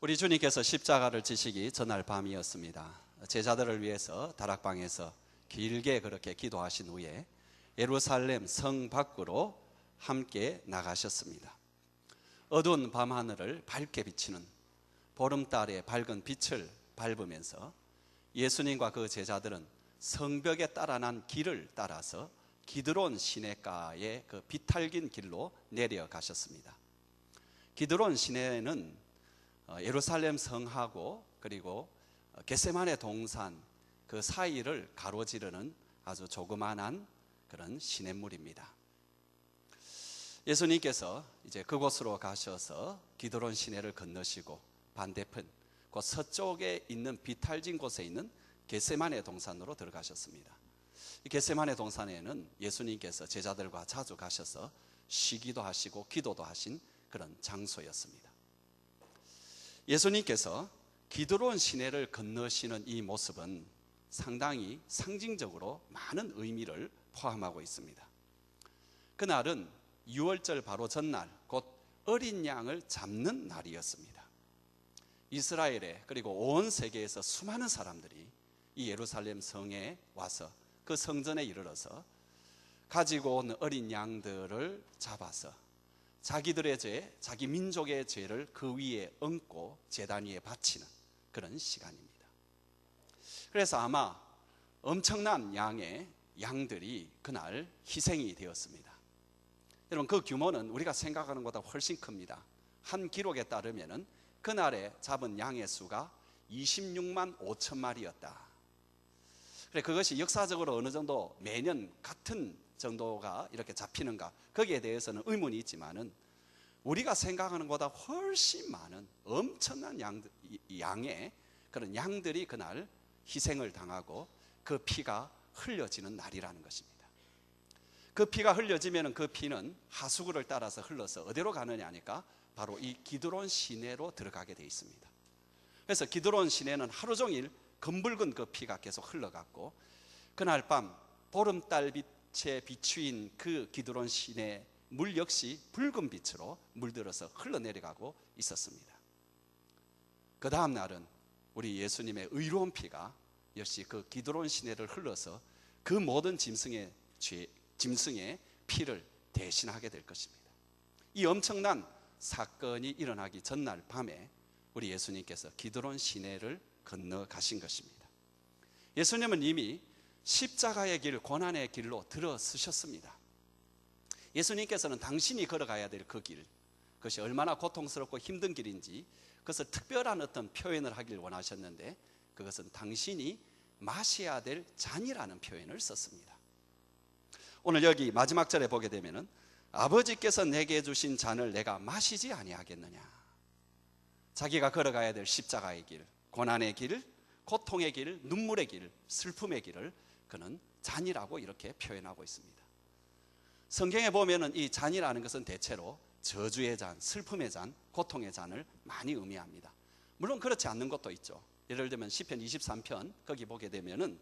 우리 주님께서 십자가를 지시기 전날 밤이었습니다. 제자들을 위해서 다락방에서 길게 그렇게 기도하신 후에 예루살렘 성 밖으로 함께 나가셨습니다. 어두운 밤하늘을 밝게 비치는 보름달의 밝은 빛을 밟으면서 예수님과 그 제자들은 성벽에 따라 난 길을 따라서 기드론 시내가의 그 비탈긴 길로 내려가셨습니다. 기드론 시내는 예루살렘 성하고 그리고 겟세마네 동산 그 사이를 가로지르는 아주 조그만한 그런 시냇물입니다. 예수님께서 이제 그곳으로 가셔서 기드론 시내를 건너시고 반대편 그 서쪽에 있는 비탈진 곳에 있는 겟세마네 동산으로 들어가셨습니다. 이 겟세마네 동산에는 예수님께서 제자들과 자주 가셔서 쉬기도 하시고 기도도 하신 그런 장소였습니다. 예수님께서 기드론 시내를 건너시는 이 모습은 상당히 상징적으로 많은 의미를 포함하고 있습니다. 그날은 유월절 바로 전날 곧 어린 양을 잡는 날이었습니다. 이스라엘에 그리고 온 세계에서 수많은 사람들이 이 예루살렘 성에 와서 그 성전에 이르러서 가지고 온 어린 양들을 잡아서 자기들의 죄, 자기 민족의 죄를 그 위에 얹고 제단 위에 바치는 그런 시간입니다. 그래서 아마 엄청난 양의 양들이 그날 희생이 되었습니다. 여러분, 그 규모는 우리가 생각하는 것보다 훨씬 큽니다. 한 기록에 따르면 그날에 잡은 양의 수가 26만 5천 마리였다. 그래, 그것이 역사적으로 어느 정도 매년 같은 정도가 이렇게 잡히는가, 거기에 대해서는 의문이 있지만은 우리가 생각하는 것보다 훨씬 많은 엄청난 양의 그런 양들이 그날 희생을 당하고 그 피가 흘려지는 날이라는 것입니다. 그 피가 흘려지면 그 피는 하수구를 따라서 흘러서 어디로 가느냐 하니까 바로 이 기드론 시내로 들어가게 되어 있습니다. 그래서 기드론 시내는 하루 종일 검붉은 그 피가 계속 흘러갔고, 그날 밤 보름달 빛에 비추인 그 기드론 시내 물 역시 붉은 빛으로 물들어서 흘러내려가고 있었습니다. 그 다음 날은 우리 예수님의 의로운 피가 역시 그 기드론 시내를 흘러서 그 모든 짐승의 피를 대신하게 될 것입니다. 이 엄청난 사건이 일어나기 전날 밤에 우리 예수님께서 기드론 시내를 건너가신 것입니다. 예수님은 이미 십자가의 길, 고난의 길로 들어서셨습니다. 예수님께서는 당신이 걸어가야 될 그 길, 그것이 얼마나 고통스럽고 힘든 길인지 그것을 특별한 어떤 표현을 하길 원하셨는데, 그것은 당신이 마셔야 될 잔이라는 표현을 썼습니다. 오늘 여기 마지막 절에 보게 되면은 아버지께서 내게 주신 잔을 내가 마시지 아니하겠느냐. 자기가 걸어가야 될 십자가의 길, 고난의 길, 고통의 길, 눈물의 길, 슬픔의 길을 그는 잔이라고 이렇게 표현하고 있습니다. 성경에 보면은 이 잔이라는 것은 대체로 저주의 잔, 슬픔의 잔, 고통의 잔을 많이 의미합니다. 물론 그렇지 않는 것도 있죠. 예를 들면 시편 23편 거기 보게 되면은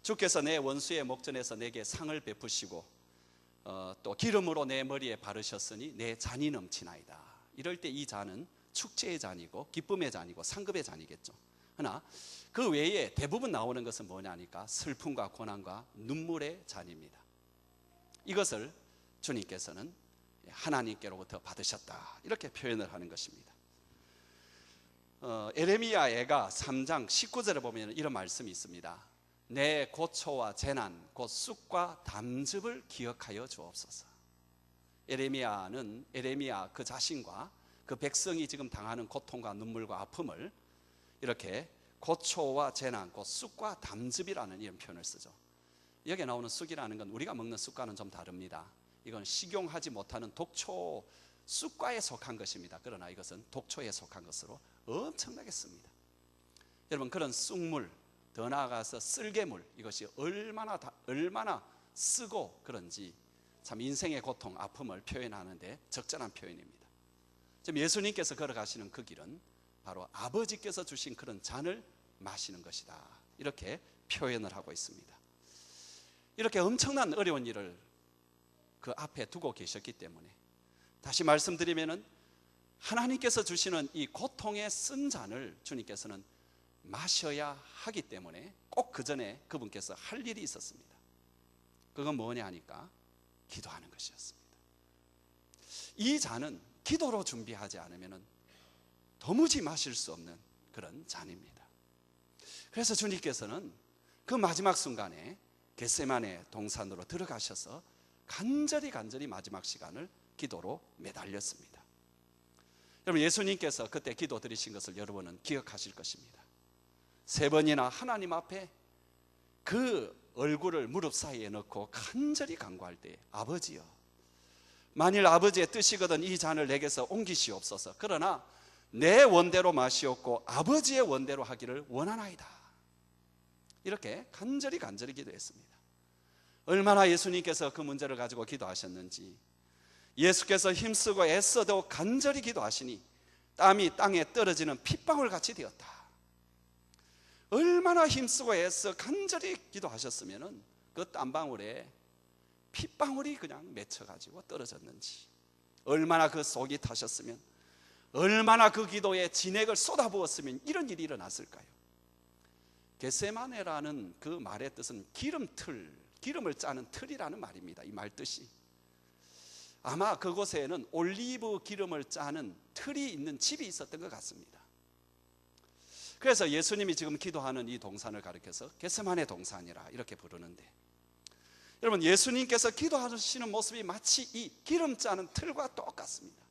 주께서 내 원수의 목전에서 내게 상을 베푸시고 또 기름으로 내 머리에 바르셨으니 내 잔이 넘치나이다. 이럴 때 이 잔은 축제의 잔이고 기쁨의 잔이고 상급의 잔이겠죠. 그러나 그 외에 대부분 나오는 것은 뭐냐니까 슬픔과 고난과 눈물의 잔입니다. 이것을 주님께서는 하나님께로부터 받으셨다, 이렇게 표현을 하는 것입니다. 에레미야가 3장 19절에 보면 이런 말씀이 있습니다. 내 고초와 재난 곧 쑥과 담즙을 기억하여 주옵소서. 에레미야 그 자신과 그 백성이 지금 당하는 고통과 눈물과 아픔을 이렇게 고초와 재난 곧 쑥과 담즙이라는 이런 표현을 쓰죠. 여기에 나오는 쑥이라는 건 우리가 먹는 쑥과는 좀 다릅니다. 이건 식용하지 못하는 독초 쑥과에 속한 것입니다. 그러나 이것은 독초에 속한 것으로 엄청나게 씁니다. 여러분, 그런 쑥물, 더 나아가서 쓸개물, 이것이 얼마나 쓰고 그런지 참 인생의 고통, 아픔을 표현하는데 적절한 표현입니다. 지금 예수님께서 걸어가시는 그 길은 바로 아버지께서 주신 그런 잔을 마시는 것이다, 이렇게 표현을 하고 있습니다. 이렇게 엄청난 어려운 일을 그 앞에 두고 계셨기 때문에 다시 말씀드리면은 하나님께서 주시는 이 고통의 쓴 잔을 주님께서는 마셔야 하기 때문에 꼭 그 전에 그분께서 할 일이 있었습니다. 그건 뭐냐 하니까 기도하는 것이었습니다. 이 잔은 기도로 준비하지 않으면 도무지 마실 수 없는 그런 잔입니다. 그래서 주님께서는 그 마지막 순간에 겟세마네 동산으로 들어가셔서 간절히 마지막 시간을 기도로 매달렸습니다. 여러분, 예수님께서 그때 기도 드리신 것을 여러분은 기억하실 것입니다. 3번이나 하나님 앞에 그 얼굴을 무릎 사이에 넣고 간절히 간구할 때, 아버지여, 만일 아버지의 뜻이거든 이 잔을 내게서 옮기시옵소서. 그러나 내 원대로 마시옵고 아버지의 원대로 하기를 원하나이다. 이렇게 간절히 기도했습니다. 얼마나 예수님께서 그 문제를 가지고 기도하셨는지, 예수께서 힘쓰고 애써도 간절히 기도하시니 땀이 땅에 떨어지는 핏방울 같이 되었다. 얼마나 힘쓰고 애써 간절히 기도하셨으면 그 땀방울에 핏방울이 그냥 맺혀가지고 떨어졌는지, 얼마나 그 속이 타셨으면, 얼마나 그 기도에 진액을 쏟아부었으면 이런 일이 일어났을까요? 겟세마네라는 그 말의 뜻은 기름을 짜는 틀이라는 말입니다. 이 말 뜻이 아마 그곳에는 올리브 기름을 짜는 틀이 있는 집이 있었던 것 같습니다. 그래서 예수님이 지금 기도하는 이 동산을 가리켜서 겟세마네 동산이라 이렇게 부르는데, 여러분, 예수님께서 기도하시는 모습이 마치 이 기름 짜는 틀과 똑같습니다.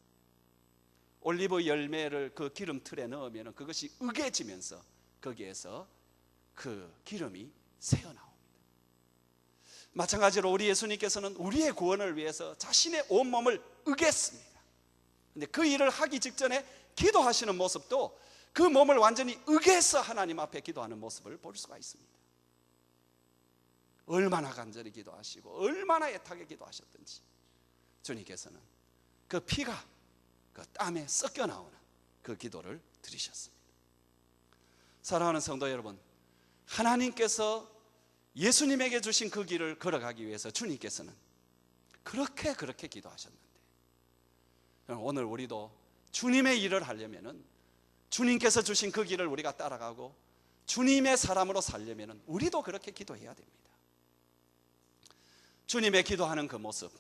올리브 열매를 그 기름 틀에 넣으면 그것이 으개지면서 거기에서 그 기름이 새어나옵니다. 마찬가지로 우리 예수님께서는 우리의 구원을 위해서 자신의 온몸을 으겠습니다. 근데 그 일을 하기 직전에 기도하시는 모습도 그 몸을 완전히 으개서 하나님 앞에 기도하는 모습을 볼 수가 있습니다. 얼마나 간절히 기도하시고 얼마나 애타게 기도하셨든지 주님께서는 그 피가 그 땀에 섞여 나오는 그 기도를 드리셨습니다. 사랑하는 성도 여러분, 하나님께서 예수님에게 주신 그 길을 걸어가기 위해서 주님께서는 그렇게 기도하셨는데, 오늘 우리도 주님의 일을 하려면, 주님께서 주신 그 길을 우리가 따라가고 주님의 사람으로 살려면 우리도 그렇게 기도해야 됩니다. 주님의 기도하는 그 모습,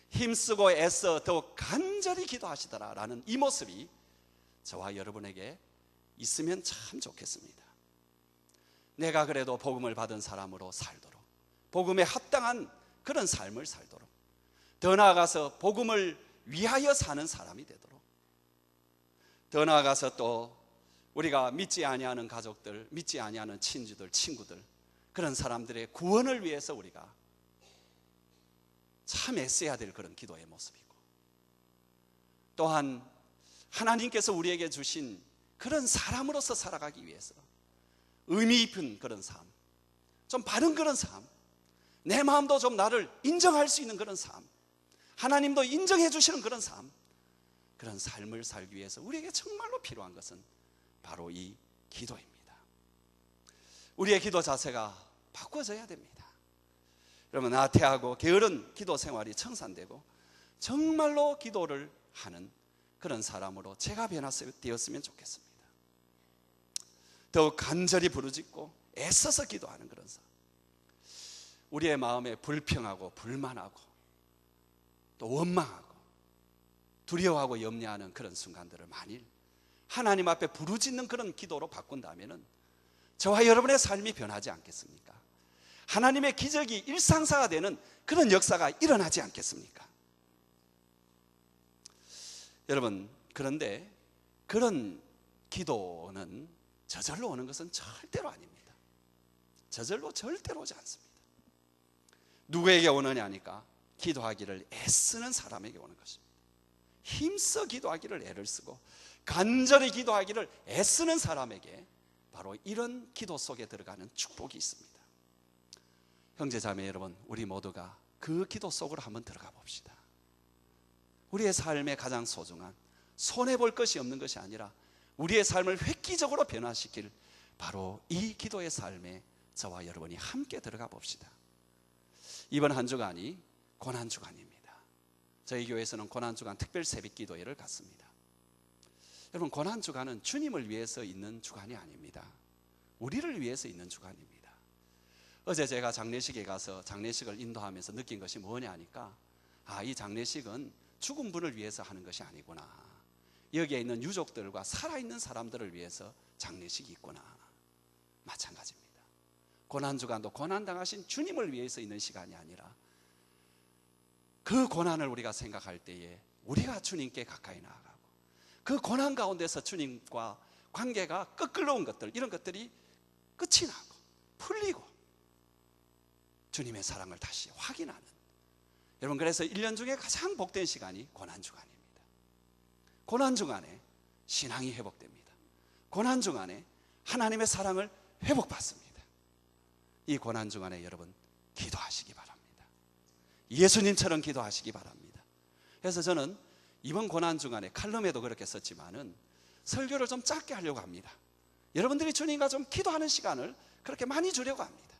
힘쓰고 애써 더욱 간절히 기도하시더라라는 이 모습이 저와 여러분에게 있으면 참 좋겠습니다. 내가 그래도 복음을 받은 사람으로 살도록, 복음에 합당한 그런 삶을 살도록, 더 나아가서 복음을 위하여 사는 사람이 되도록, 더 나아가서 또 우리가 믿지 아니하는 가족들, 믿지 아니하는 친구들, 그런 사람들의 구원을 위해서 우리가 참 애써야 될 그런 기도의 모습이고, 또한 하나님께서 우리에게 주신 그런 사람으로서 살아가기 위해서 의미 깊은 그런 삶, 좀 바른 그런 삶, 내 마음도 좀 나를 인정할 수 있는 그런 삶, 하나님도 인정해 주시는 그런 삶, 그런 삶을 살기 위해서 우리에게 정말로 필요한 것은 바로 이 기도입니다. 우리의 기도 자세가 바꿔져야 됩니다. 여러분, 나태하고 게으른 기도 생활이 청산되고 정말로 기도를 하는 그런 사람으로 제가 변화되었으면 좋겠습니다. 더욱 간절히 부르짖고 애써서 기도하는 그런 삶, 우리의 마음에 불평하고 불만하고 또 원망하고 두려워하고 염려하는 그런 순간들을 만일 하나님 앞에 부르짖는 그런 기도로 바꾼다면 저와 여러분의 삶이 변하지 않겠습니까? 하나님의 기적이 일상사가 되는 그런 역사가 일어나지 않겠습니까? 여러분, 그런데 그런 기도는 저절로 오는 것은 절대로 아닙니다. 저절로 절대로 오지 않습니다. 누구에게 오느냐 하니까 기도하기를 애쓰는 사람에게 오는 것입니다. 힘써 기도하기를 애를 쓰고 간절히 기도하기를 애쓰는 사람에게 바로 이런 기도 속에 들어가는 축복이 있습니다. 형제 자매 여러분, 우리 모두가 그 기도 속으로 한번 들어가 봅시다. 우리의 삶의 가장 소중한, 손해볼 것이 없는 것이 아니라 우리의 삶을 획기적으로 변화시킬 바로 이 기도의 삶에 저와 여러분이 함께 들어가 봅시다. 이번 한 주간이 고난주간입니다. 저희 교회에서는 고난주간 특별 새벽 기도회를 갖습니다. 여러분, 고난주간은 주님을 위해서 있는 주간이 아닙니다. 우리를 위해서 있는 주간입니다. 어제 제가 장례식에 가서 장례식을 인도하면서 느낀 것이 뭐냐 하니까, 이 장례식은 죽은 분을 위해서 하는 것이 아니구나. 여기에 있는 유족들과 살아있는 사람들을 위해서 장례식이 있구나. 마찬가지입니다. 고난주간도 고난당하신 주님을 위해서 있는 시간이 아니라, 그 고난을 우리가 생각할 때에 우리가 주님께 가까이 나아가고, 그 고난 가운데서 주님과 관계가 끄끌러온 것들, 이런 것들이 끝이 나고 풀리고 주님의 사랑을 다시 확인하는, 여러분, 그래서 1년 중에 가장 복된 시간이 고난주간입니다. 고난주간에 신앙이 회복됩니다. 고난주간에 하나님의 사랑을 회복받습니다. 이 고난주간에 여러분, 기도하시기 바랍니다. 예수님처럼 기도하시기 바랍니다. 그래서 저는 이번 고난주간에 칼럼에도 그렇게 썼지만은 설교를 좀 짧게 하려고 합니다. 여러분들이 주님과 좀 기도하는 시간을 그렇게 많이 주려고 합니다.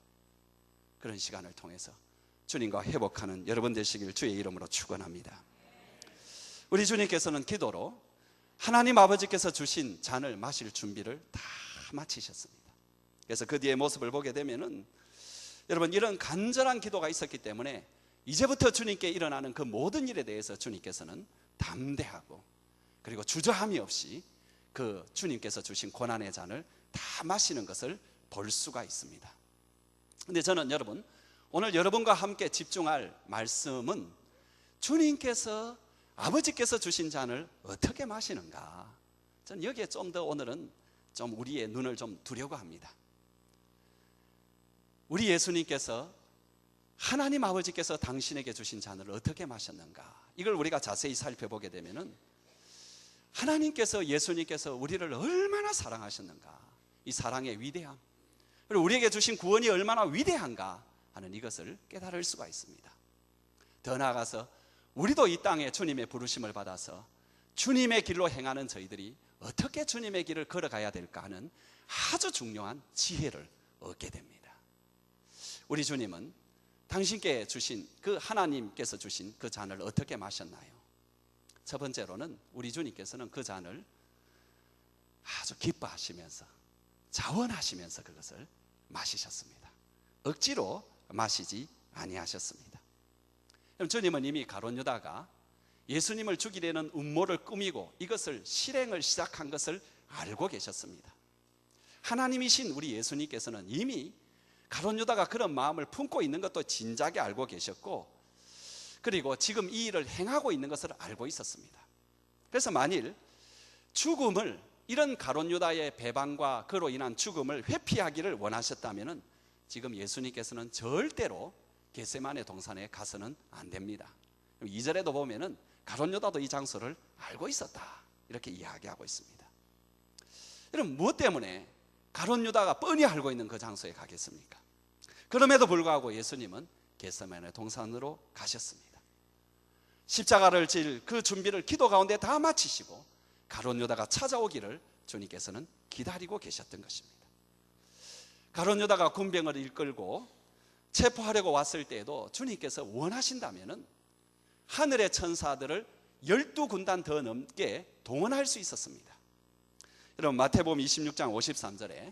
그런 시간을 통해서 주님과 회복하는 여러분 되시길 주의 이름으로 축원합니다. 우리 주님께서는 기도로 하나님 아버지께서 주신 잔을 마실 준비를 다 마치셨습니다. 그래서 그 뒤의 모습을 보게 되면은, 여러분, 이런 간절한 기도가 있었기 때문에 이제부터 주님께 일어나는 그 모든 일에 대해서 주님께서는 담대하고, 그리고 주저함이 없이 그 주님께서 주신 고난의 잔을 다 마시는 것을 볼 수가 있습니다. 근데 저는 여러분, 오늘 여러분과 함께 집중할 말씀은 주님께서, 아버지께서 주신 잔을 어떻게 마시는가, 저는 여기에 좀 더 오늘은 좀 우리의 눈을 좀 두려고 합니다. 우리 예수님께서, 하나님 아버지께서 당신에게 주신 잔을 어떻게 마셨는가, 이걸 우리가 자세히 살펴보게 되면은, 하나님께서, 예수님께서 우리를 얼마나 사랑하셨는가, 이 사랑의 위대함, 그리고 우리에게 주신 구원이 얼마나 위대한가 하는 이것을 깨달을 수가 있습니다. 더 나아가서 우리도 이 땅에 주님의 부르심을 받아서 주님의 길로 행하는 저희들이 어떻게 주님의 길을 걸어가야 될까 하는 아주 중요한 지혜를 얻게 됩니다. 우리 주님은 당신께 주신, 그 하나님께서 주신 그 잔을 어떻게 마셨나요? 첫 번째로는 우리 주님께서는 그 잔을 아주 기뻐하시면서, 자원하시면서 그것을 마시셨습니다. 억지로 마시지 아니하셨습니다. 그럼 주님은 이미 가룟 유다가 예수님을 죽이려는 음모를 꾸미고 이것을 실행을 시작한 것을 알고 계셨습니다. 하나님이신 우리 예수님께서는 이미 가룟 유다가 그런 마음을 품고 있는 것도 진작에 알고 계셨고, 그리고 지금 이 일을 행하고 있는 것을 알고 있었습니다. 그래서 만일 죽음을, 이런 가룟 유다의 배반과 그로 인한 죽음을 회피하기를 원하셨다면 지금 예수님께서는 절대로 겟세마네 동산에 가서는 안 됩니다. 2절에도 보면은 가룟 유다도 이 장소를 알고 있었다, 이렇게 이야기하고 있습니다. 여러분, 무엇 때문에 가룟 유다가 뻔히 알고 있는 그 장소에 가겠습니까? 그럼에도 불구하고 예수님은 겟세마네 동산으로 가셨습니다. 십자가를 질 그 준비를 기도 가운데 다 마치시고 가룟 유다가 찾아오기를 주님께서는 기다리고 계셨던 것입니다. 가룟 유다가 군병을 이끌고 체포하려고 왔을 때에도 주님께서 원하신다면 하늘의 천사들을 12군단 더 넘게 동원할 수 있었습니다. 여러분, 마태복음 26장 53절에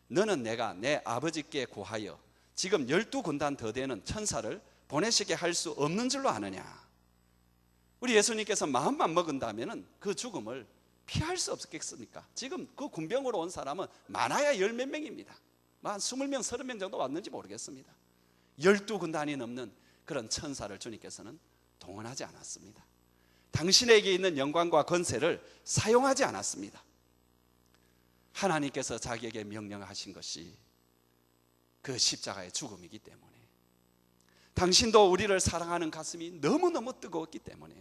너는 내가 내 아버지께 구하여 지금 12군단 더 되는 천사를 보내시게 할 수 없는 줄로 아느냐. 우리 예수님께서 마음만 먹은다면 그 죽음을 피할 수 없겠습니까? 지금 그 군병으로 온 사람은 많아야 10몇 명입니다. 한 20명, 30명 정도 왔는지 모르겠습니다. 12군단이 넘는 그런 천사를 주님께서는 동원하지 않았습니다. 당신에게 있는 영광과 권세를 사용하지 않았습니다. 하나님께서 자기에게 명령하신 것이 그 십자가의 죽음이기 때문에, 당신도 우리를 사랑하는 가슴이 너무너무 뜨거웠기 때문에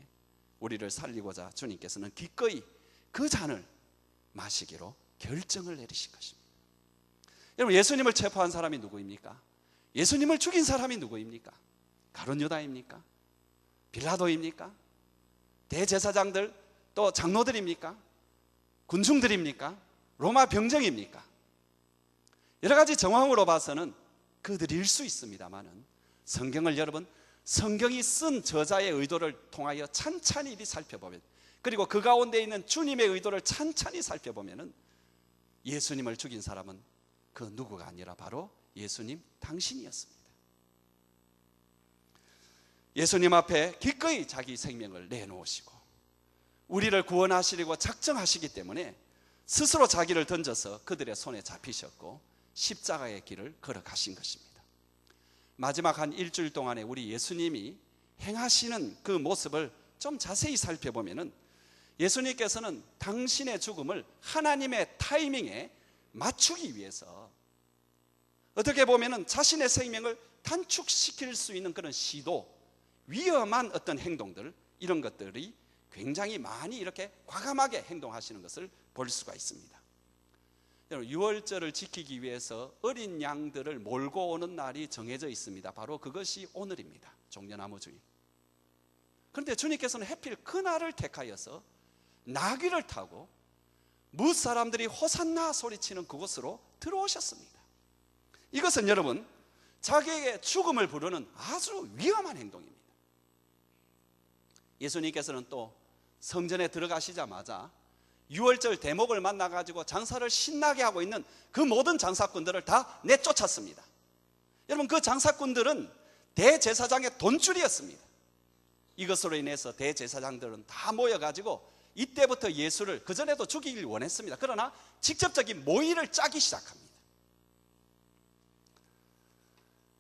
우리를 살리고자 주님께서는 기꺼이 그 잔을 마시기로 결정을 내리신 것입니다. 여러분, 예수님을 체포한 사람이 누구입니까? 예수님을 죽인 사람이 누구입니까? 가룟 유다입니까? 빌라도입니까? 대제사장들, 또 장로들입니까? 군중들입니까? 로마 병정입니까? 여러 가지 정황으로 봐서는 그들일 수 있습니다만은 성경을 여러분 성경이 쓴 저자의 의도를 통하여 찬찬히 살펴보면, 그리고 그 가운데 있는 주님의 의도를 찬찬히 살펴보면 예수님을 죽인 사람은 그 누구가 아니라 바로 예수님 당신이었습니다. 예수님 앞에 기꺼이 자기 생명을 내놓으시고 우리를 구원하시려고 작정하시기 때문에 스스로 자기를 던져서 그들의 손에 잡히셨고 십자가의 길을 걸어가신 것입니다. 마지막 한 일주일 동안에 우리 예수님이 행하시는 그 모습을 좀 자세히 살펴보면 예수님께서는 당신의 죽음을 하나님의 타이밍에 맞추기 위해서 어떻게 보면 자신의 생명을 단축시킬 수 있는 그런 시도, 위험한 어떤 행동들, 이런 것들이 굉장히 많이 이렇게 과감하게 행동하시는 것을 볼 수가 있습니다. 유월절을 지키기 위해서 어린 양들을 몰고 오는 날이 정해져 있습니다. 바로 그것이 오늘입니다. 종려나무 주일. 그런데 주님께서는 하필 그 날을 택하여서 나귀를 타고 무엇 사람들이 호산나 소리치는 그곳으로 들어오셨습니다. 이것은 여러분, 자기에게 죽음을 부르는 아주 위험한 행동입니다. 예수님께서는 또 성전에 들어가시자마자 유월절 대목을 만나가지고 장사를 신나게 하고 있는 그 모든 장사꾼들을 다 내쫓았습니다. 여러분, 그 장사꾼들은 대제사장의 돈줄이었습니다. 이것으로 인해서 대제사장들은 다 모여가지고 이때부터 예수를 그전에도 죽이길 원했습니다. 그러나 직접적인 모의를 짜기 시작합니다.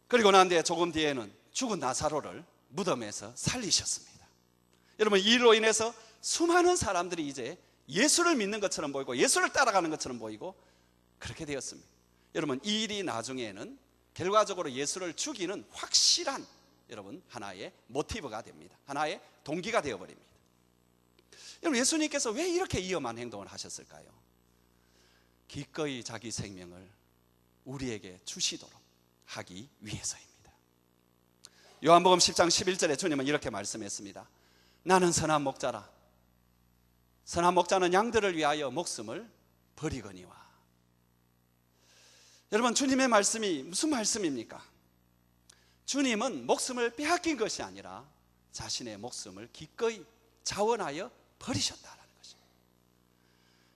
그리고 난 뒤에 조금 뒤에는 죽은 나사로를 무덤에서 살리셨습니다. 여러분, 이 일로 인해서 수많은 사람들이 이제 예수를 믿는 것처럼 보이고 예수를 따라가는 것처럼 보이고 그렇게 되었습니다. 여러분, 이 일이 나중에는 결과적으로 예수를 죽이는 확실한 여러분 하나의 모티브가 됩니다. 하나의 동기가 되어버립니다. 여러분, 예수님께서 왜 이렇게 위험한 행동을 하셨을까요? 기꺼이 자기 생명을 우리에게 주시도록 하기 위해서입니다. 요한복음 10장 11절에 주님은 이렇게 말씀했습니다. 나는 선한 목자라. 선한 목자는 양들을 위하여 목숨을 버리거니와. 여러분, 주님의 말씀이 무슨 말씀입니까? 주님은 목숨을 빼앗긴 것이 아니라 자신의 목숨을 기꺼이 자원하여 버리셨다라는 것입니다.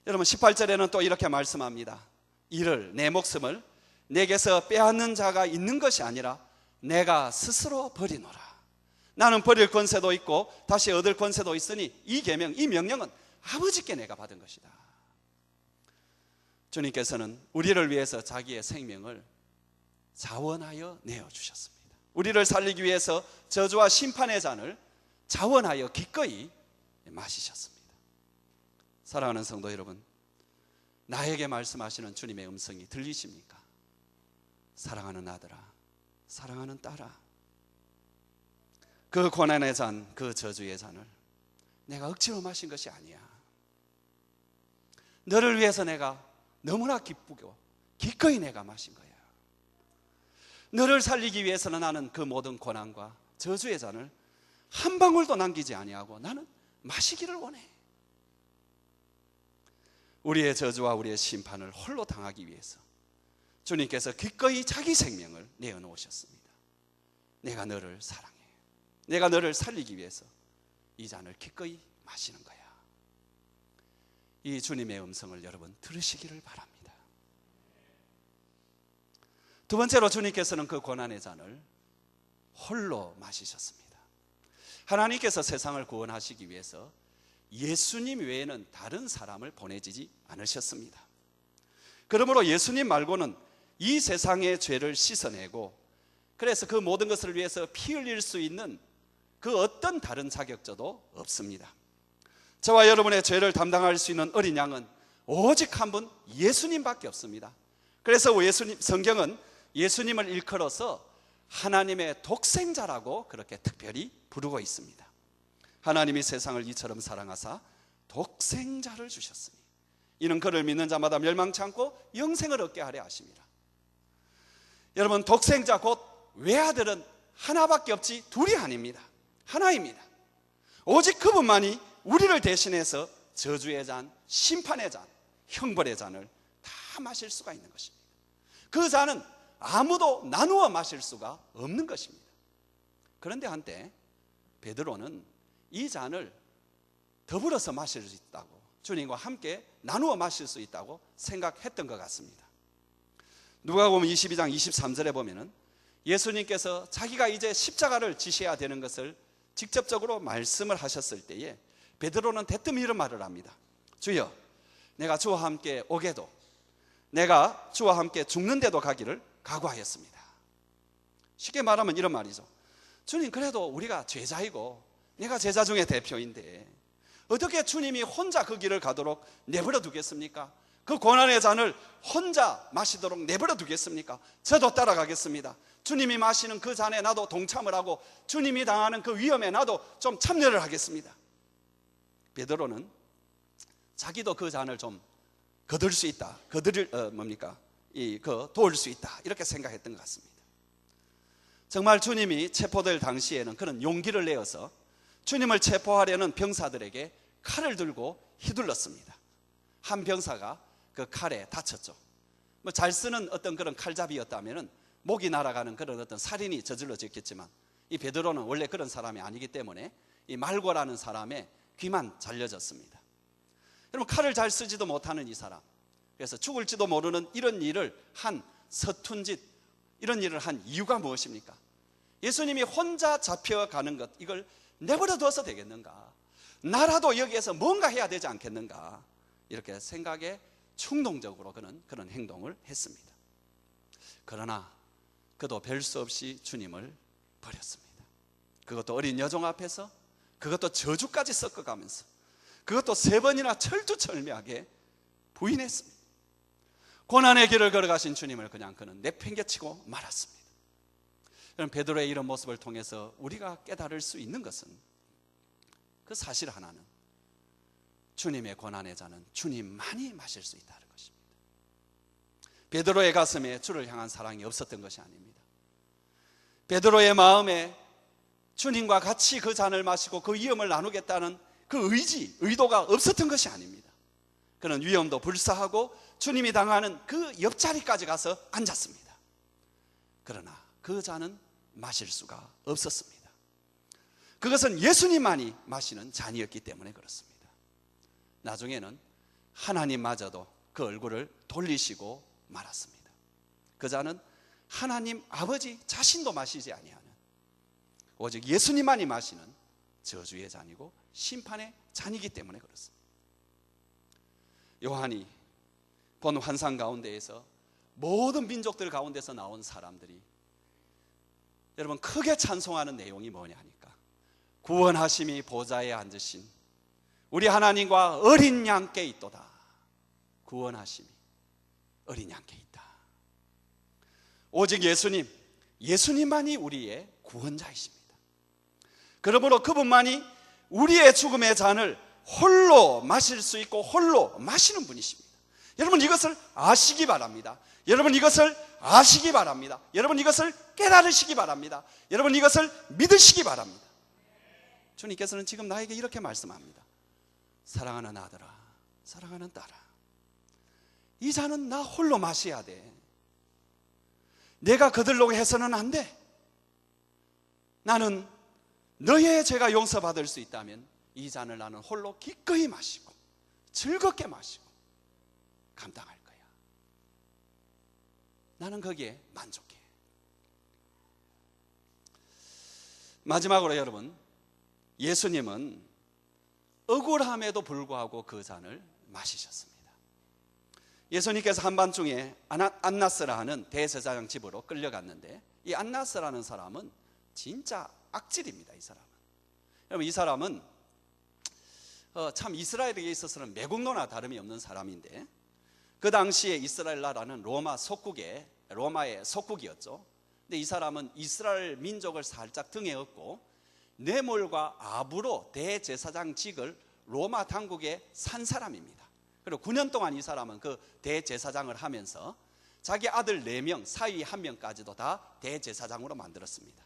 여러분, 18절에는 또 이렇게 말씀합니다. 이를, 내 목숨을 내게서 빼앗는 자가 있는 것이 아니라 내가 스스로 버리노라. 나는 버릴 권세도 있고 다시 얻을 권세도 있으니 이 계명, 이 명령은 아버지께 내가 받은 것이다. 주님께서는 우리를 위해서 자기의 생명을 자원하여 내어주셨습니다. 우리를 살리기 위해서 저주와 심판의 잔을 자원하여 기꺼이 마시셨습니다. 사랑하는 성도 여러분, 나에게 말씀하시는 주님의 음성이 들리십니까? 사랑하는 아들아, 사랑하는 딸아, 그 고난의 잔, 그 저주의 잔을 내가 억지로 마신 것이 아니야. 너를 위해서 내가 너무나 기쁘고 기꺼이 내가 마신 거야. 너를 살리기 위해서는 나는 그 모든 고난과 저주의 잔을 한 방울도 남기지 아니하고 나는 마시기를 원해. 우리의 저주와 우리의 심판을 홀로 당하기 위해서 주님께서 기꺼이 자기 생명을 내어놓으셨습니다. 내가 너를 사랑해. 내가 너를 살리기 위해서 이 잔을 기꺼이 마시는 거야. 이 주님의 음성을 여러분 들으시기를 바랍니다. 두 번째로 주님께서는 그 고난의 잔을 홀로 마시셨습니다. 하나님께서 세상을 구원하시기 위해서 예수님 외에는 다른 사람을 보내지지 않으셨습니다. 그러므로 예수님 말고는 이 세상의 죄를 씻어내고 그래서 그 모든 것을 위해서 피 흘릴 수 있는 그 어떤 다른 자격자도 없습니다. 저와 여러분의 죄를 담당할 수 있는 어린 양은 오직 한 분 예수님밖에 없습니다. 그래서 성경은 예수님을 일컬어서 하나님의 독생자라고 그렇게 특별히 부르고 있습니다. 하나님이 세상을 이처럼 사랑하사 독생자를 주셨으니 이는 그를 믿는 자마다 멸망치 않고 영생을 얻게 하려 하심이라. 여러분, 독생자 곧 외아들은 하나밖에 없지 둘이 아닙니다. 하나입니다. 오직 그분만이 우리를 대신해서 저주의 잔, 심판의 잔, 형벌의 잔을 다 마실 수가 있는 것입니다. 그 잔은 아무도 나누어 마실 수가 없는 것입니다. 그런데 한때 베드로는 이 잔을 더불어서 마실 수 있다고, 주님과 함께 나누어 마실 수 있다고 생각했던 것 같습니다. 누가복음 22장 23절에 보면은 예수님께서 자기가 이제 십자가를 지셔야 되는 것을 직접적으로 말씀을 하셨을 때에 베드로는 대뜸 이런 말을 합니다. 주여, 내가 주와 함께 오게도, 내가 주와 함께 죽는데도 가기를 각오하였습니다. 쉽게 말하면 이런 말이죠. 주님, 그래도 우리가 제자이고 내가 제자 중에 대표인데 어떻게 주님이 혼자 그 길을 가도록 내버려 두겠습니까? 그 고난의 잔을 혼자 마시도록 내버려 두겠습니까? 저도 따라가겠습니다. 주님이 마시는 그 잔에 나도 동참을 하고 주님이 당하는 그 위험에 나도 좀 참여를 하겠습니다. 베드로는 자기도 그 잔을 좀 거둘 수 있다, 도울 수 있다, 이렇게 생각했던 것 같습니다. 정말 주님이 체포될 당시에는 그런 용기를 내어서 주님을 체포하려는 병사들에게 칼을 들고 휘둘렀습니다. 한 병사가 그 칼에 다쳤죠. 잘 쓰는 어떤 그런 칼잡이였다면은 목이 날아가는 그런 어떤 살인이 저질러졌겠지만, 이 베드로는 원래 그런 사람이 아니기 때문에 이 말고라는 사람의 귀만 잘려졌습니다. 여러분, 칼을 잘 쓰지도 못하는 이 사람, 그래서 죽을지도 모르는 이런 일을 한 서툰 짓, 이런 일을 한 이유가 무엇입니까? 예수님이 혼자 잡혀가는 것, 이걸 내버려 둬서 되겠는가? 나라도 여기에서 뭔가 해야 되지 않겠는가? 이렇게 생각에 충동적으로 그런 행동을 했습니다. 그러나 그도 별 수 없이 주님을 버렸습니다. 그것도 어린 여종 앞에서, 그것도 저주까지 섞어가면서, 그것도 3번이나 철두철미하게 부인했습니다. 고난의 길을 걸어가신 주님을 그는 내팽개치고 말았습니다. 그럼 베드로의 이런 모습을 통해서 우리가 깨달을 수 있는 것은 그 사실 하나는, 주님의 고난의 잔은 주님만이 마실 수 있다는 것입니다. 베드로의 가슴에 주를 향한 사랑이 없었던 것이 아닙니다. 베드로의 마음에 주님과 같이 그 잔을 마시고 그 위험을 나누겠다는 그 의도가 없었던 것이 아닙니다. 그는 위험도 불사하고 주님이 당하는 그 옆자리까지 가서 앉았습니다. 그러나 그 잔은 마실 수가 없었습니다. 그것은 예수님만이 마시는 잔이었기 때문에 그렇습니다. 나중에는 하나님마저도 그 얼굴을 돌리시고 말았습니다. 그 잔은 하나님 아버지 자신도 마시지 아니하는, 오직 예수님만이 마시는 저주의 잔이고 심판의 잔이기 때문에 그렇습니다. 요한이 본 환상 가운데에서 모든 민족들 가운데서 나온 사람들이 여러분 크게 찬송하는 내용이 뭐냐 하니까, 구원하심이 보좌에 앉으신 우리 하나님과 어린 양께 있도다. 구원하심이 어린 양께 있다. 오직 예수님만이 우리의 구원자이십니다. 그러므로 그분만이 우리의 죽음의 잔을 홀로 마실 수 있고 홀로 마시는 분이십니다. 여러분, 이것을 아시기 바랍니다. 여러분, 이것을 아시기 바랍니다. 여러분, 이것을 깨달으시기 바랍니다. 여러분, 이것을 믿으시기 바랍니다. 주님께서는 지금 나에게 이렇게 말씀합니다. 사랑하는 아들아, 사랑하는 딸아, 이 잔은 나 홀로 마셔야 돼. 내가 거들려고 해서는 안 돼. 나는 너의 죄가 용서받을 수 있다면 이 잔을 나는 홀로 기꺼이 마시고 즐겁게 마시고 감당할 거야. 나는 거기에 만족해. 마지막으로 여러분, 예수님은 억울함에도 불구하고 그 잔을 마시셨습니다. 예수님께서 한밤중에 안나스라 하는 대제사장 집으로 끌려갔는데, 이 안나스라는 사람은 진짜 악질입니다. 이 사람은. 여러분, 이 사람은 참 이스라엘에게 있어서는 매국노나 다름이 없는 사람인데, 그 당시에 이스라엘 나라는 로마의 속국이었죠. 근데 이 사람은 이스라엘 민족을 살짝 등에 업고 뇌물과 압으로 대제사장직을 로마 당국에 산 사람입니다. 그리고 9년 동안 이 사람은 그 대제사장을 하면서 자기 아들 4명 사위 1명까지도 다 대제사장으로 만들었습니다.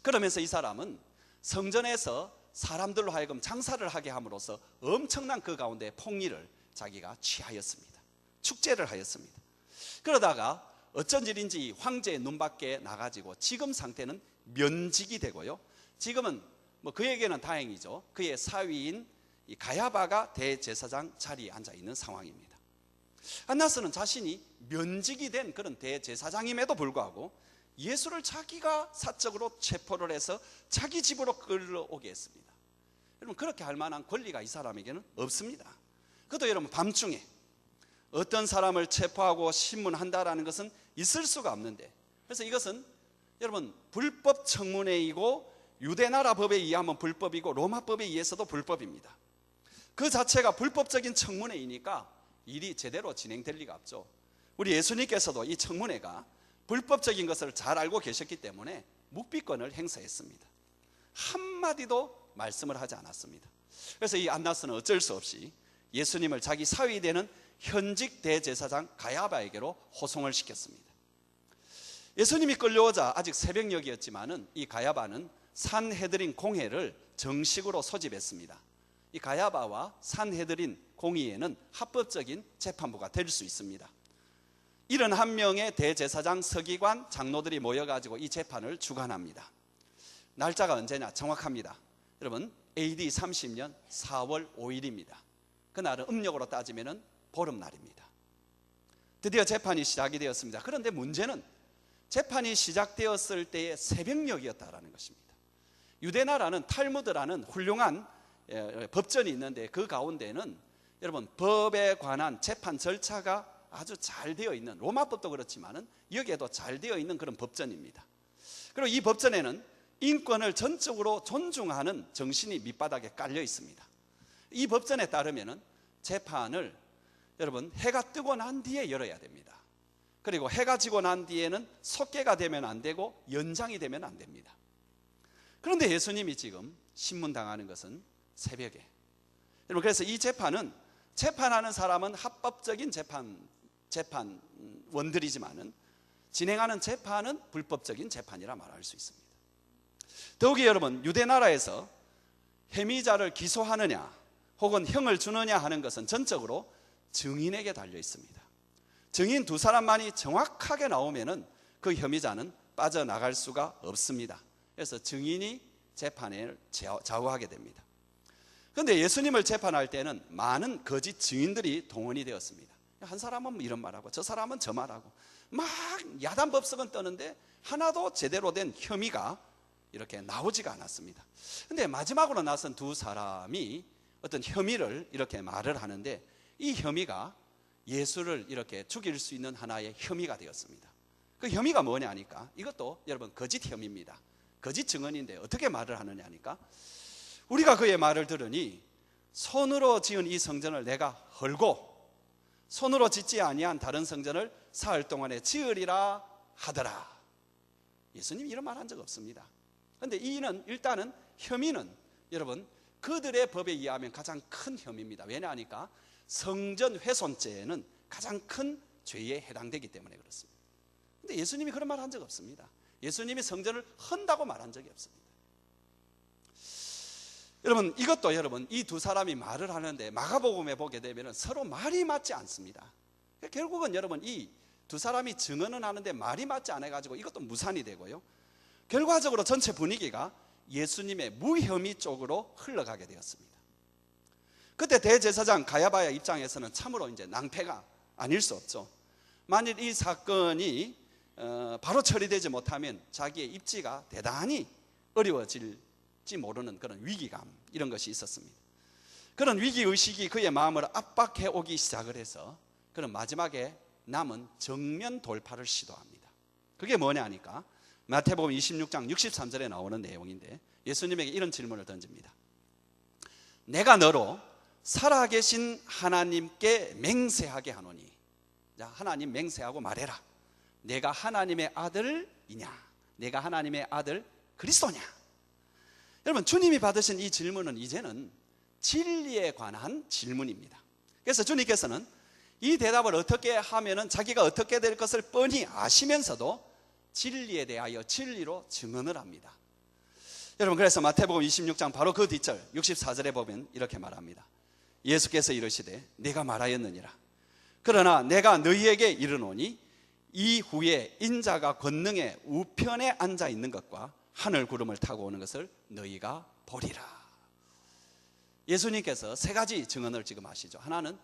그러면서 이 사람은 성전에서 사람들로 하여금 장사를 하게 함으로써 엄청난 그 가운데 폭리를 자기가 취하였습니다. 축제를 하였습니다. 그러다가 어쩐 일인지 황제의 눈밖에 나가지고 지금 상태는 면직이 되고요. 지금은 뭐 그에게는 다행이죠. 그의 사위인 이 가야바가 대제사장 자리에 앉아 있는 상황입니다. 안나스는 자신이 면직이 된 그런 대제사장임에도 불구하고 예수를 자기가 사적으로 체포를 해서 자기 집으로 끌어오게 했습니다. 여러분, 그렇게 할 만한 권리가 이 사람에게는 없습니다. 그것도 여러분, 밤중에 어떤 사람을 체포하고 신문한다라는 것은 있을 수가 없는데, 그래서 이것은 여러분 불법 청문회이고 유대나라 법에 의하면 불법이고 로마 법에 의해서도 불법입니다. 그 자체가 불법적인 청문회이니까 일이 제대로 진행될 리가 없죠. 우리 예수님께서도 이 청문회가 불법적인 것을 잘 알고 계셨기 때문에 묵비권을 행사했습니다. 한마디도 말씀을 하지 않았습니다. 그래서 이 안나스는 어쩔 수 없이 예수님을 자기 사위 되는 현직 대제사장 가야바에게로 호송을 시켰습니다. 예수님이 끌려오자 아직 새벽녘이었지만은 이 가야바는 산헤드린 공회를 정식으로 소집했습니다. 이 가야바와 산헤드린 공의회는 합법적인 재판부가 될 수 있습니다. 71명의 대제사장, 서기관, 장로들이 모여가지고 이 재판을 주관합니다. 날짜가 언제냐? 정확합니다. 여러분, AD 30년 4월 5일입니다. 그날은 음력으로 따지면 보름날입니다. 드디어 재판이 시작이 되었습니다. 그런데 문제는 재판이 시작되었을 때의 새벽녘이었다라는 것입니다. 유대나라는 탈무드라는 훌륭한 법전이 있는데 그 가운데는 여러분 법에 관한 재판 절차가 아주 잘 되어 있는, 로마법도 그렇지만은 여기에도 잘 되어 있는 그런 법전입니다. 그리고 이 법전에는 인권을 전적으로 존중하는 정신이 밑바닥에 깔려 있습니다. 이 법전에 따르면은 재판을 여러분 해가 뜨고 난 뒤에 열어야 됩니다. 그리고 해가 지고 난 뒤에는 속개가 되면 안 되고 연장이 되면 안 됩니다. 그런데 예수님이 지금 신문당하는 것은 새벽에. 여러분, 그래서 이 재판은, 재판하는 사람은 합법적인 재판원들이지만은 진행하는 재판은 불법적인 재판이라 말할 수 있습니다. 더욱이 여러분, 유대나라에서 혐의자를 기소하느냐 혹은 형을 주느냐 하는 것은 전적으로 증인에게 달려 있습니다. 증인 두 사람만이 정확하게 나오면은 그 혐의자는 빠져나갈 수가 없습니다. 그래서 증인이 재판을 좌우하게 됩니다. 그런데 예수님을 재판할 때는 많은 거짓 증인들이 동원이 되었습니다. 한 사람은 이런 말하고 저 사람은 저 말하고 막 야단법석은 떠는데 하나도 제대로 된 혐의가 이렇게 나오지가 않았습니다. 그런데 마지막으로 나선 두 사람이 어떤 혐의를 이렇게 말을 하는데 이 혐의가 예수를 이렇게 죽일 수 있는 하나의 혐의가 되었습니다. 그 혐의가 뭐냐 하니까 이것도 여러분 거짓 혐의입니다. 거짓 증언인데 어떻게 말을 하느냐 하니까 우리가 그의 말을 들으니 손으로 지은 이 성전을 내가 헐고 손으로 짓지 아니한 다른 성전을 사흘 동안에 지으리라 하더라. 예수님이 이런 말 한 적 없습니다. 그런데 이는 일단은 혐의는 여러분 그들의 법에 의하면 가장 큰 혐의입니다. 왜냐하니까 성전 훼손죄는 가장 큰 죄에 해당되기 때문에 그렇습니다. 그런데 예수님이 그런 말 한 적 없습니다. 예수님이 성전을 헌다고 말한 적이 없습니다. 여러분, 이것도 여러분 이 두 사람이 말을 하는데 마가복음에 보게 되면 서로 말이 맞지 않습니다. 결국은 여러분 이 두 사람이 증언은 하는데 말이 맞지 않아가지고 이것도 무산이 되고요. 결과적으로 전체 분위기가 예수님의 무혐의 쪽으로 흘러가게 되었습니다. 그때 대제사장 가야바의 입장에서는 참으로 이제 낭패가 아닐 수 없죠. 만일 이 사건이 바로 처리되지 못하면 자기의 입지가 대단히 어려워질지 모르는 그런 위기감, 이런 것이 있었습니다. 그런 위기의식이 그의 마음을 압박해 오기 시작을 해서 그런 마지막에 남은 정면 돌파를 시도합니다. 그게 뭐냐 하니까 마태복음 26장 63절에 나오는 내용인데 예수님에게 이런 질문을 던집니다. 내가 너로 살아계신 하나님께 맹세하게 하노니, 자, 하나님 맹세하고 말해라. 내가 하나님의 아들이냐? 내가 하나님의 아들 그리스도냐? 여러분, 주님이 받으신 이 질문은 이제는 진리에 관한 질문입니다. 그래서 주님께서는 이 대답을 어떻게 하면은 자기가 어떻게 될 것을 뻔히 아시면서도 진리에 대하여 진리로 증언을 합니다. 여러분, 그래서 마태복음 26장 바로 그 뒷절 64절에 보면 이렇게 말합니다. 예수께서 이르시되 내가 말하였느니라. 그러나 내가 너희에게 이르노니 이후에 인자가 권능의 우편에 앉아 있는 것과 하늘 구름을 타고 오는 것을 너희가 보리라. 예수님께서 세 가지 증언을 지금 하시죠. 하나는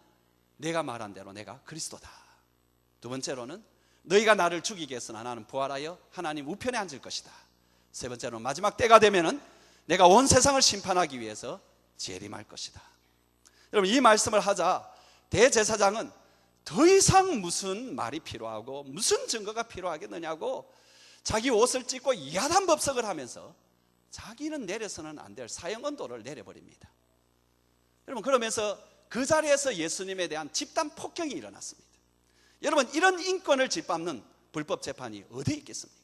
내가 말한 대로 내가 그리스도다. 두 번째로는 너희가 나를 죽이게 했으나 나는 부활하여 하나님 우편에 앉을 것이다. 세 번째로는 마지막 때가 되면은 내가 온 세상을 심판하기 위해서 재림할 것이다. 여러분, 이 말씀을 하자 대제사장은 더 이상 무슨 말이 필요하고 무슨 증거가 필요하겠느냐고 자기 옷을 찢고 야단법석을 하면서 자기는 내려서는 안 될 사형 언도를 내려버립니다. 여러분, 그러면서 그 자리에서 예수님에 대한 집단 폭행이 일어났습니다. 여러분, 이런 인권을 짓밟는 불법 재판이 어디에 있겠습니까?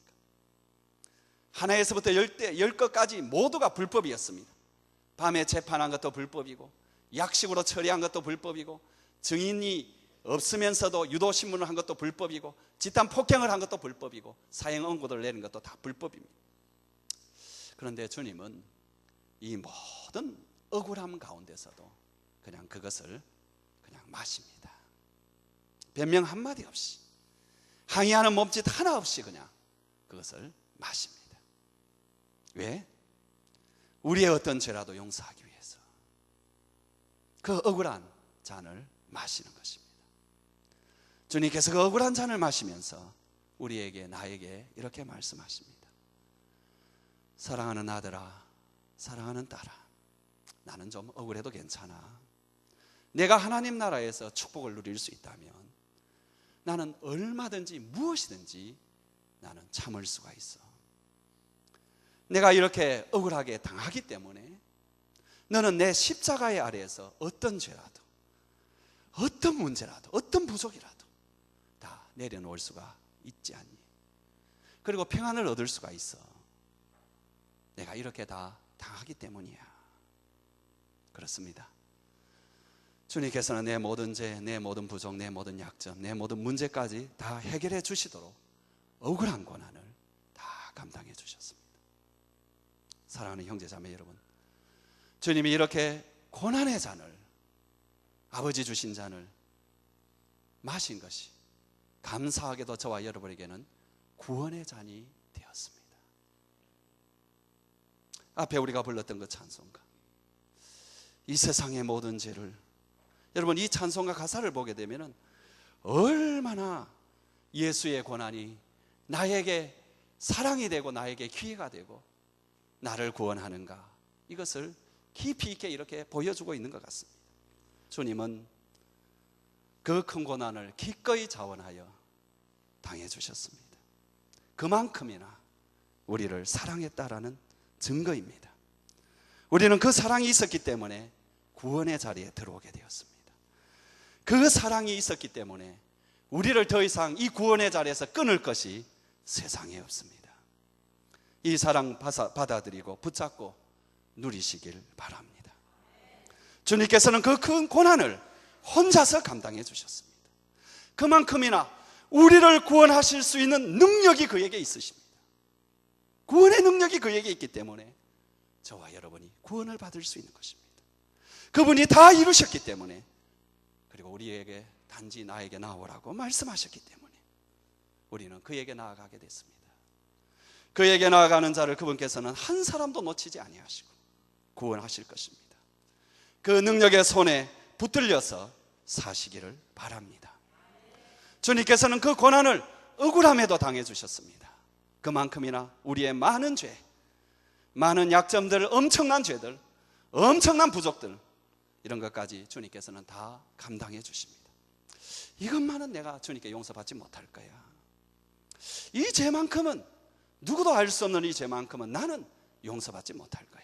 하나에서부터 10것까지 모두가 불법이었습니다. 밤에 재판한 것도 불법이고 약식으로 처리한 것도 불법이고 증인이 없으면서도 유도신문을 한 것도 불법이고 집단 폭행을 한 것도 불법이고 사형 언고를 내린 것도 다 불법입니다. 그런데 주님은 이 모든 억울함 가운데서도 그냥 그것을 그냥 마십니다. 변명 한마디 없이, 항의하는 몸짓 하나 없이 그냥 그것을 마십니다. 왜? 우리의 어떤 죄라도 용서하기 위해서 그 억울한 잔을 마시는 것입니다. 주님께서 그 억울한 잔을 마시면서 우리에게, 나에게 이렇게 말씀하십니다. 사랑하는 아들아, 사랑하는 딸아, 나는 좀 억울해도 괜찮아. 내가 하나님 나라에서 축복을 누릴 수 있다면 나는 얼마든지 무엇이든지 나는 참을 수가 있어. 내가 이렇게 억울하게 당하기 때문에 너는 내 십자가의 아래에서 어떤 죄라도, 어떤 문제라도, 어떤 부족이라도 다 내려놓을 수가 있지 않니? 그리고 평안을 얻을 수가 있어. 내가 이렇게 다 당하기 때문이야. 그렇습니다. 주님께서는 내 모든 죄, 내 모든 부족, 내 모든 약점, 내 모든 문제까지 다 해결해 주시도록 억울한 고난을 다 감당해 주셨습니다. 사랑하는 형제자매 여러분, 주님이 이렇게 고난의 잔을, 아버지 주신 잔을 마신 것이 감사하게도 저와 여러분에게는 구원의 잔이 되었습니다. 앞에 우리가 불렀던 그 찬송가, 이 세상의 모든 죄를, 여러분 이 찬송가 가사를 보게 되면 얼마나 예수의 고난이 나에게 사랑이 되고 나에게 기회가 되고 나를 구원하는가, 이것을 깊이 있게 이렇게 보여주고 있는 것 같습니다. 주님은 그 큰 고난을 기꺼이 자원하여 당해 주셨습니다. 그만큼이나 우리를 사랑했다라는 증거입니다. 우리는 그 사랑이 있었기 때문에 구원의 자리에 들어오게 되었습니다. 그 사랑이 있었기 때문에 우리를 더 이상 이 구원의 자리에서 끊을 것이 세상에 없습니다. 이 사랑 받아들이고 붙잡고 누리시길 바랍니다. 주님께서는 그 큰 고난을 혼자서 감당해 주셨습니다. 그만큼이나 우리를 구원하실 수 있는 능력이 그에게 있으십니다. 구원의 능력이 그에게 있기 때문에 저와 여러분이 구원을 받을 수 있는 것입니다. 그분이 다 이루셨기 때문에, 그리고 우리에게 단지 나에게 나오라고 말씀하셨기 때문에 우리는 그에게 나아가게 됐습니다. 그에게 나아가는 자를 그분께서는 한 사람도 놓치지 아니하시고 구원하실 것입니다. 그 능력의 손에 붙들려서 사시기를 바랍니다. 주님께서는 그 고난을 억울함에도 당해주셨습니다. 그만큼이나 우리의 많은 죄, 많은 약점들, 엄청난 죄들, 엄청난 부족들, 이런 것까지 주님께서는 다 감당해 주십니다. 이것만은 내가 주님께 용서받지 못할 거야. 이 죄만큼은, 누구도 알 수 없는 이 죄만큼은 나는 용서받지 못할 거야.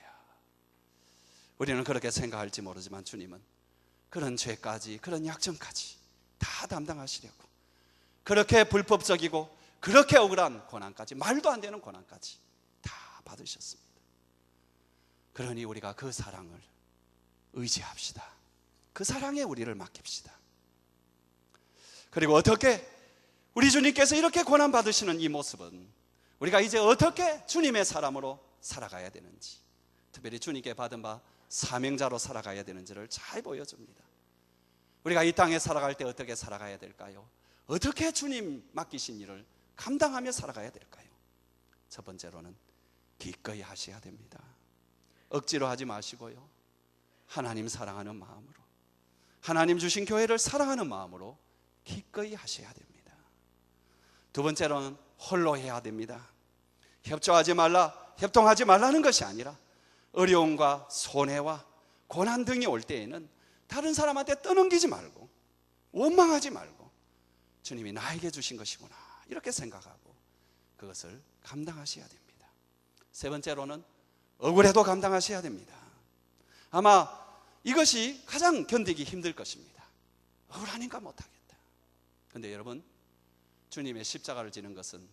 우리는 그렇게 생각할지 모르지만 주님은 그런 죄까지, 그런 약점까지 다 담당하시려고 그렇게 불법적이고 그렇게 억울한 고난까지, 말도 안 되는 고난까지 다 받으셨습니다. 그러니 우리가 그 사랑을 의지합시다. 그 사랑에 우리를 맡깁시다. 그리고 어떻게 우리 주님께서 이렇게 고난 받으시는 이 모습은 우리가 이제 어떻게 주님의 사람으로 살아가야 되는지, 특별히 주님께 받은 바 사명자로 살아가야 되는지를 잘 보여줍니다. 우리가 이 땅에 살아갈 때 어떻게 살아가야 될까요? 어떻게 주님 맡기신 일을 감당하며 살아가야 될까요? 첫 번째로는 기꺼이 하셔야 됩니다. 억지로 하지 마시고요. 하나님 사랑하는 마음으로, 하나님 주신 교회를 사랑하는 마음으로 기꺼이 하셔야 됩니다. 두 번째로는 홀로 해야 됩니다. 협조하지 말라, 협동하지 말라는 것이 아니라 어려움과 손해와 고난 등이 올 때에는 다른 사람한테 떠넘기지 말고 원망하지 말고 주님이 나에게 주신 것이구나 이렇게 생각하고 그것을 감당하셔야 됩니다. 세 번째로는 억울해도 감당하셔야 됩니다. 아마 이것이 가장 견디기 힘들 것입니다. 억울하니까 못하겠다. 그런데 여러분, 주님의 십자가를 지는 것은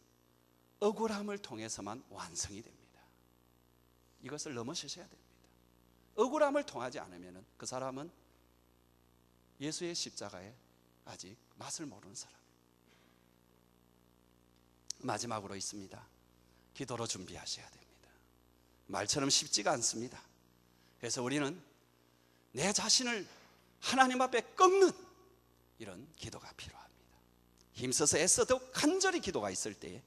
억울함을 통해서만 완성이 됩니다. 이것을 넘어서셔야 됩니다. 억울함을 통하지 않으면 그 사람은 예수의 십자가에 아직 맛을 모르는 사람이에요. 마지막으로 있습니다. 기도로 준비하셔야 됩니다. 말처럼 쉽지가 않습니다. 그래서 우리는 내 자신을 하나님 앞에 꺾는 이런 기도가 필요합니다. 힘써서 애써도 간절히 기도가 있을 때에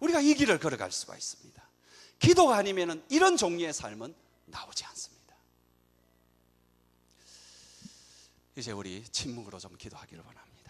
우리가 이 길을 걸어갈 수가 있습니다. 기도가 아니면 이런 종류의 삶은 나오지 않습니다. 이제 우리 침묵으로 좀 기도하기를 원합니다.